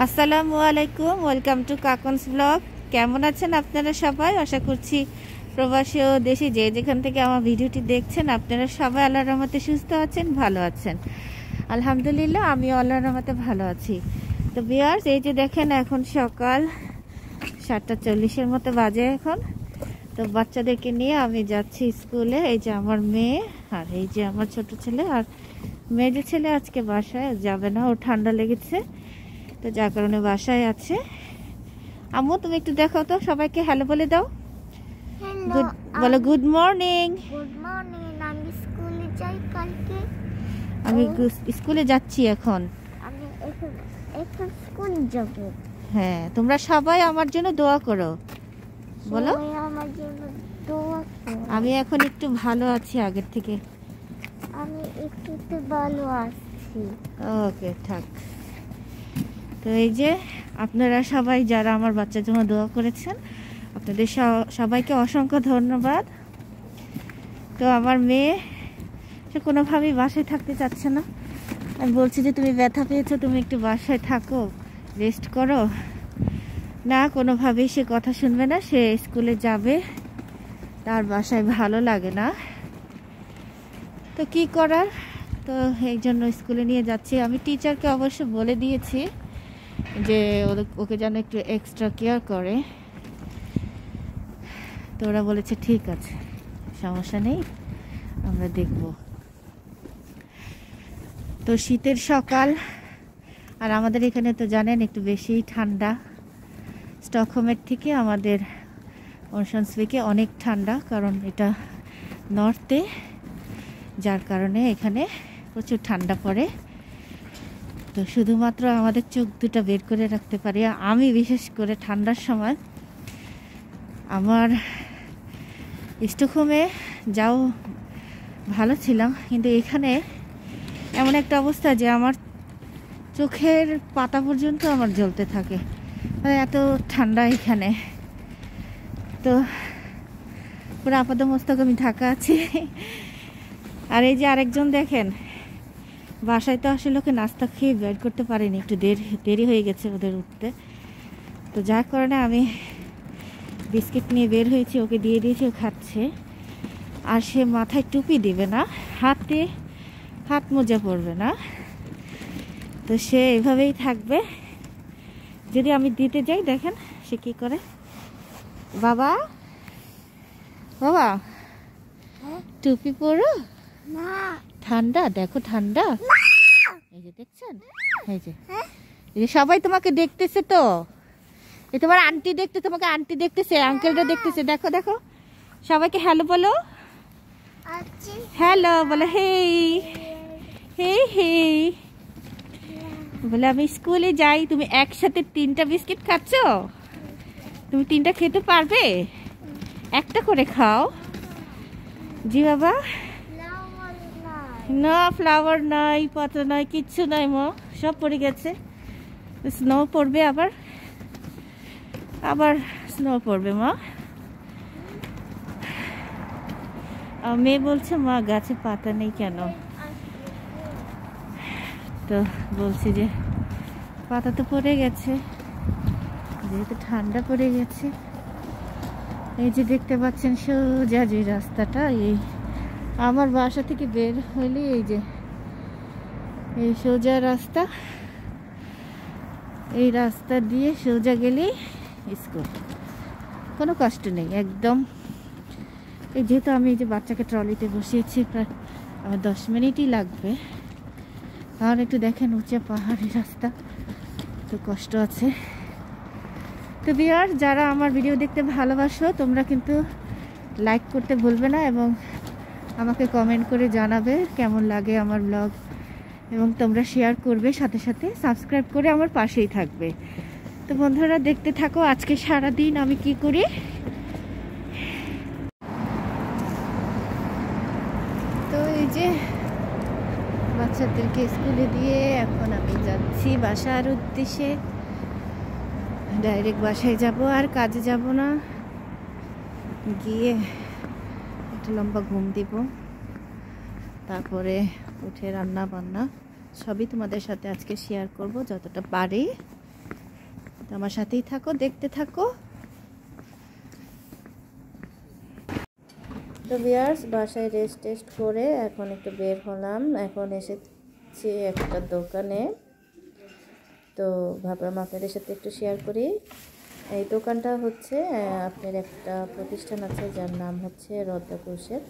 আসসালামু আলাইকুম, welcome to কাকনস blog. কেমন আছেন আপনারা সবাই? আশা করছি প্রবাসী ও দেশে যে যেখান থেকে আমার ভিডিওটি দেখছেন আপনারা সবাই আল্লাহর রহমতে সুস্থ আছেন, ভালো আছেন। আলহামদুলিল্লাহ, আমিও আল্লাহর রহমতে ভালো আছি। তো ভিউয়ার্স, এই যে দেখেন এখন সকাল 7:40 মতো বাজে এখন। তো বাচ্চাদেরকে নিয়ে আমি যাচ্ছি স্কুলে। এই যে আমার মেয়ে আর এই যে আমার ছোট ছেলে, আর মেয়ে ছেলে আজকে বাসায় যাবে না, ওর ঠান্ডা লেগেছে, তো যার কারণে বাসায় আছে। আম্মু, তুমি একটু দেখাও তো, সবাইকে হ্যালো বলে দাও। বলো গুড মর্নিং। Good morning. আমি স্কুলে যাই কালকে। আমি স্কুলে যাচ্ছি এখন। আমি এখন স্কুল যাব। হ্যাঁ, তোমরা সবাই আমার জন্য দোয়া করো। বলো। আমার জন্য দোয়া করো। আমি এখন একটু ভালো আছি আগের থেকে। আমি একটু ভালো আছি। ওকে, থাক। তো এই যে আপনারা সবাই যারা আমার বাচ্চার জন্য দোয়া করেছেন, আপনাদের সবাইকে অসংখ্য ধন্যবাদ। তো আমার মেয়ে সে কোনোভাবেই বাসায় থাকতে চাচ্ছে না। আমি বলছি যে তুমি ব্যথা পেয়েছো, তুমি একটু বাসায় থাকো, রেস্ট করো। না, কোনোভাবেই সে কথা শুনবে না, সে স্কুলে যাবে, তার বাসায় ভালো লাগে না। তো কি করার, তো এই জন্য স্কুলে নিয়ে যাচ্ছি। আমি টিচারকে অবশ্য বলে দিয়েছি যে ওকে যেন একটু এক্সট্রা কেয়ার করে। তো ওরা বলেছে ঠিক আছে, সমস্যা নেই, আমরা দেখব। তো শীতের সকাল, আর আমাদের এখানে তো জানেন একটু বেশি ঠান্ডা। স্টকহোমের থেকে আমাদের অনশনসভিকে অনেক ঠান্ডা, কারণ এটা নর্থে, যার কারণে এখানে প্রচুর ঠান্ডা পড়ে। তো শুধুমাত্র আমাদের চোখ দুটা বের করে রাখতে পারি আমি, বিশেষ করে ঠান্ডার সময়। আমার স্টকহোমে যাও ভালো ছিলাম, কিন্তু এখানে এমন একটা অবস্থা যে আমার চোখের পাতা পর্যন্ত আমার জ্বলতে থাকে, এত ঠান্ডা এখানে। তো পুরো আপাতত মস্তক আমি ঢাকা আছি। আর এই যে আরেকজন দেখেন, বাসায় তো আসলে ওকে নাস্তা খেয়ে বের করতে পারিনি, একটু দেরি হয়ে গেছে ওদের উঠতে। তো যার কারণে আমি বিস্কিট নিয়ে বের হয়েছি, ওকে দিয়ে দিয়েছি, ও খাচ্ছে। আর সে মাথায় টুপি দিবে না, হাত মোজা পরবে না, তো সে এভাবেই থাকবে। যদি আমি দিতে যাই, দেখেন সে কি করে। বাবা বাবা, টুপি পরো না, ঠান্ডা, দেখো ঠান্ডা। এই যে দেখছেন, এই যে সবাই তোমাকে দেখতেছে। তো এই তোমার আন্টি তোমাকে আন্টি দেখতেছে, আঙ্কেলরা দেখতেছে। দেখো দেখো, সবাইকে হ্যালো বলো। হ্যালো বলো, হেই হেই হেই বলে। আমি স্কুলে যাই, তুমি একসাথে 3টা বিস্কিট খাচ্ছ, তুমি 3টা খেতে পারবে? একটা করে খাও। জি বাবা। না, ফ্লাওয়ার নাই, পাতা নাই, কিচ্ছু নাই মা, সব পড়ে গেছে। স্নো পড়বে, আবার স্নো পড়বে মা। মেয়ে বলছে মা গাছে পাতা নেই কেন? তো বলছি যে পাতা তো পড়ে গেছে, যেহেতু ঠান্ডা পড়ে গেছে। এই যে দেখতে পাচ্ছেন সোজা যে রাস্তাটা, এই আমার বাসা থেকে বের হইলে এই যে এই সোজা রাস্তা, এই রাস্তা দিয়ে সোজা গেলেই স্কুল, কোনো কষ্ট নেই একদম। এই যেহেতু আমি এই যে বাচ্চাকে ট্রলিতে বসিয়েছি, প্রায় আমার 10 মিনিটই লাগবে। আর একটু দেখেন উঁচা পাহাড়ি রাস্তা, তো কষ্ট আছে। তো ভিউয়ার্স, যারা আমার ভিডিও দেখতে ভালোবাসো তোমরা কিন্তু লাইক করতে ভুলবে না, এবং আমাকে কমেন্ট করে জানাবে কেমন লাগে আমার ব্লগ, এবং তোমরা শেয়ার করবে, সাথে সাথে সাবস্ক্রাইব করে আমার পাশেই থাকবে। তো বন্ধুরা, দেখতে থাকো আজকে সারা দিন আমি কি করি। তো এই যে বাচ্চাদেরকে স্কুলে দিয়ে এখন আমি যাচ্ছি বাসার উদ্দেশ্যে। ডাইরেক্ট বাসায় যাব, আর কাজে যাব না, গিয়ে একটা লম্বা ঘুম দিব, তারপরে উঠে রান্না বান্না সবই তোমাদের সাথে আজকে শেয়ার করব যতটা পারি। তো আমার সাথেই থাকো, দেখতে থাকো। তো ভিউয়ার্স, বাসায় টেস্ট করে এখন একটু বের হলাম। এখন এসেছি একটা দোকানে, তো ভাবলাম আপনাদের সাথে একটু শেয়ার করি। এই দোকানটা হচ্ছে আপনার একটা প্রতিষ্ঠান আছে যার নাম হচ্ছে রত্নকুশের।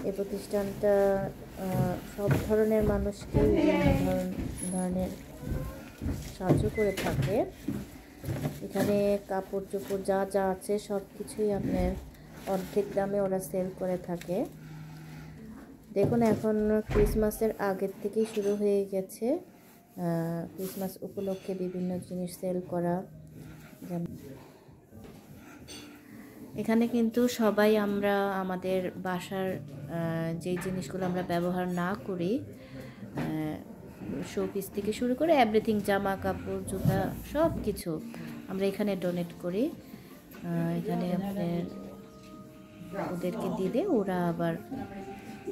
এই প্রতিষ্ঠানটা সব ধরনের মানুষকে বিভিন্ন ধরনের সাহায্য করে থাকে। এখানে কাপড় চোপড় যা যা আছে সব কিছুই আপনার অর্ধেক দামে ওরা সেল করে থাকে। দেখুন, এখন ক্রিসমাসের আগের থেকেই শুরু হয়ে গেছে ক্রিসমাস উপলক্ষে বিভিন্ন জিনিস সেল করা। এখানে কিন্তু সবাই আমরা আমাদের বাসার যেই জিনিসগুলো আমরা ব্যবহার না করি, শোপিস থেকে শুরু করে এভরিথিং, জামা কাপড় জুতা সব কিছু আমরা এখানে ডোনেট করি। এখানে আপনার ওদেরকে দিলে ওরা আবার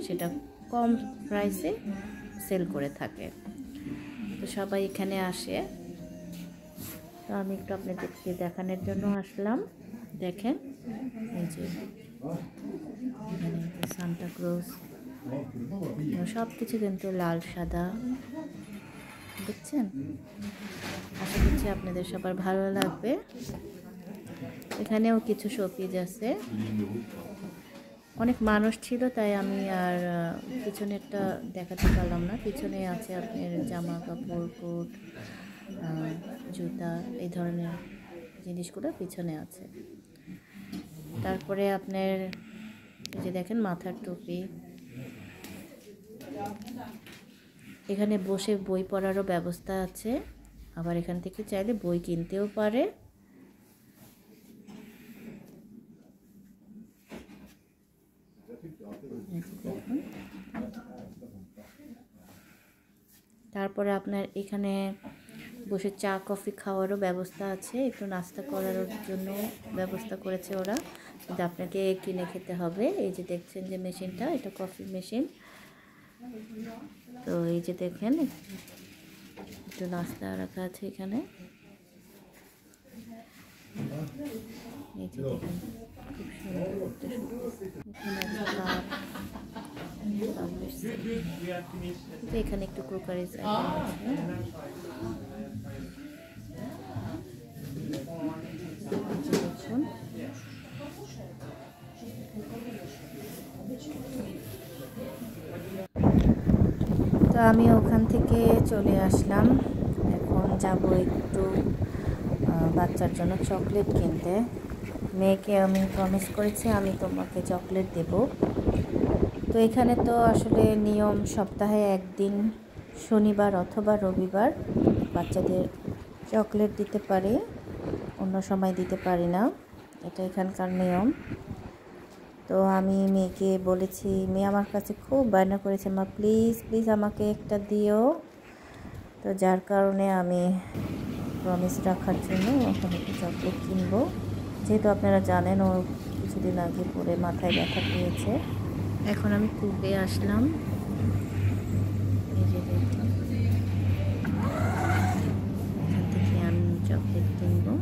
সেটা কম প্রাইসে সেল করে থাকে। তো সবাই এখানে আসে। তো আমি একটু আপনাদেরকে দেখানোর জন্য আসলাম। দেখেন, এই যে এখানে সান্টা ক্লজ, সব কিছু কিন্তু লাল সাদা, দেখছেন? আশা করছি আপনাদের সবার ভালো লাগবে। এখানেও কিছু শোপিস আছে। অনেক মানুষ ছিল তাই আমি আর পিছনেরটা দেখাতে পারলাম না। পিছনে আছে আপনার জামা কাপড়, কোট, জুতা, এই ধরনের জিনিসগুলো পিছনে আছে। তারপরে আপনার এই যে দেখেন মাথার টুপি। এখানে বসে বই পড়ারও ব্যবস্থা আছে, আবার এখান থেকে চাইলে বই কিনতেও পারে। তারপরে আপনার এখানে বসে চা কফি খাওয়ারও ব্যবস্থা আছে, একটু নাস্তা করার জন্য ব্যবস্থা করেছে ওরা, কিন্তু আপনাকে কিনে খেতে হবে। এই যে দেখছেন যে মেশিনটা, এটা কফি মেশিন। তো এই যে দেখেন একটু নাস্তা রাখা আছে এখানে। এই যে দেখেন খুব সুন্দর একটা এখানে আছে কাপ। তো এখানে একটু কুকারিজ আইটেম আছে। দেখুন, তো আমি ওখান থেকে চলে আসলাম। এখন যাব একটু বাচ্চার জন্য চকলেট কিনতে। মেয়েকে আমি প্রমিস করেছি আমি তোমাকে চকলেট দেব। তো এখানে তো আসলে নিয়ম, সপ্তাহে একদিন শনিবার অথবা রবিবার বাচ্চাদের চকলেট দিতে পারি, অন্য সময় দিতে পারি না, এটা এখানকার নিয়ম। তো আমি মেয়েকে বলেছি, মেয়ে আমার কাছে খুব বায়না করেছে, মা প্লিজ প্লিজ আমাকে একটা দিও। তো যার কারণে আমি প্রমিস রাখার জন্য এখন একটু চকলেট কিনবো। যেহেতু আপনারা জানেন ও কিছুদিন আগে পরে মাথায় ব্যথা পেয়েছে। এখন আমি কুবে আসলাম। এই যে দেখুন, এখান থেকে আমি চকলেট কিনবো।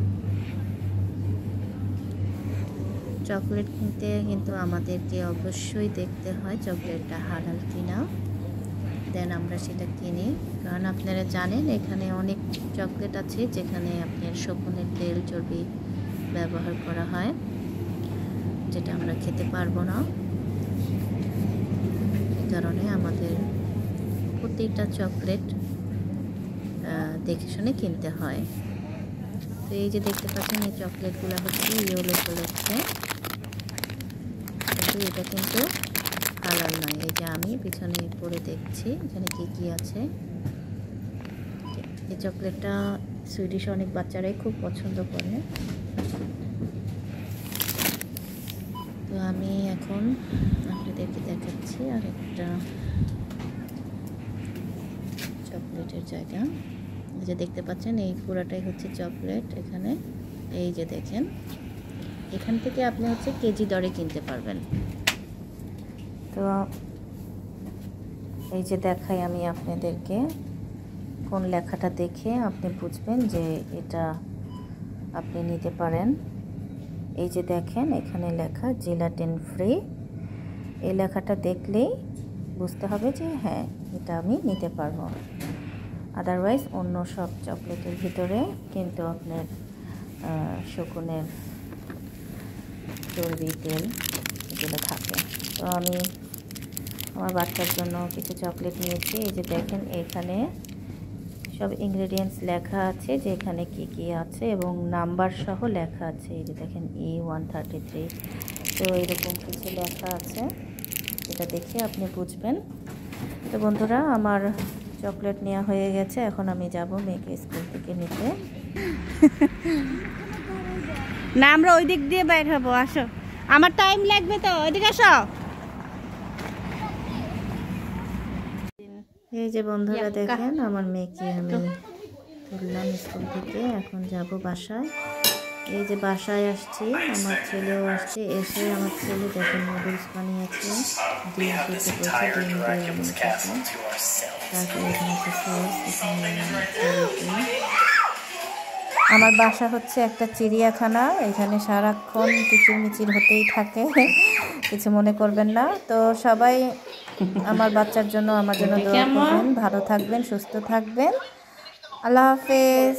চকলেট কিনতে কিন্তু আমাদেরকে অবশ্যই দেখতে হয় চকলেটটা হালাল কিনা, দেন আমরা সেটা কিনি। কারণ আপনারা জানেন এখানে অনেক চকলেট আছে যেখানে আপনার শকুনের তেল, চর্বি ব্যবহার করা হয়, যেটা আমরা খেতে পারবো না। এই কারণে আমাদের প্রত্যেকটা চকলেট দেখে শুনে কিনতে হয়। তো এই যে দেখতে পাচ্ছেন এই চকলেটগুলো হচ্ছে ইয়েলো কালারছে, কিন্তু এটা কিন্তু হালাল নয়। এই যে আমি পিছনে পরে দেখছি এখানে কি কি আছে। এই চকলেটটা সুইডিশ অনেক বাচ্চারাই খুব পছন্দ করে। তো আমি এখন আপনাদেরকে দেখাচ্ছি আর একটা চকলেটের জায়গা। এই যে দেখতে পাচ্ছেন এই পুরাটাই হচ্ছে চকলেট। এখানে এই যে দেখেন, এখান থেকে আপনি হচ্ছে কেজি দরে কিনতে পারবেন। তো এই যে দেখাই আমি আপনাদেরকে, কোন লেখাটা দেখে আপনি বুঝবেন যে এটা আপনি নিতে পারেন। এই যে দেখেন এখানে লেখা জেলাটিন ফ্রি, এই লেখাটা দেখলেই বুঝতে হবে যে হ্যাঁ এটা আমি নিতে পারবো। আদারওয়াইজ অন্য সব চকলেটের ভিতরে কিন্তু আপনার শকুনের চর্বি তেল এগুলো থাকে। তো আমি আমার বাচ্চার জন্য কিছু চকলেট নিয়েছি। এই যে দেখেন এখানে সব ইনগ্রেডিয়েন্টস লেখা আছে যে এখানে কী কী আছে এবং নাম্বার সহ লেখা আছে। এই যে দেখেন E133, তো এরকম কিছু লেখা আছে, এটা দেখে আপনি বুঝবেন। তো বন্ধুরা আমার চকলেট নেওয়া হয়ে গেছে, এখন আমি যাব মেয়েকে স্কুল থেকে নিতে। না আমরা ওই দিক দিয়ে বাইর হবো, আসো, আমার টাইম লাগবে তো, ওইদিকে আসো। এই যে বন্ধুরা দেখেন আমার মেয়েকে আমি তুললাম স্কুল থেকে, এখন যাব বাসায়। এই যে বাসায় আসছি, আমার ছেলেও আসছে। এসে আমার ছেলে দেখেন নুডলস বানিয়েছে, ডিম সিদ্ধ করেছে, ডিম দিয়ে বানিয়েছে। তারপরে এখানে একটা সস, আমার বাসা হচ্ছে একটা চিড়িয়াখানা, এখানে সারাক্ষণ কিচিরমিচির হতেই থাকে, কিছু মনে করবেন না। তো সবাই আমার বাচ্চার জন্য আমার জন্য দোয়া করবেন, ভালো থাকবেন, সুস্থ থাকবেন। আল্লাহ হাফেজ।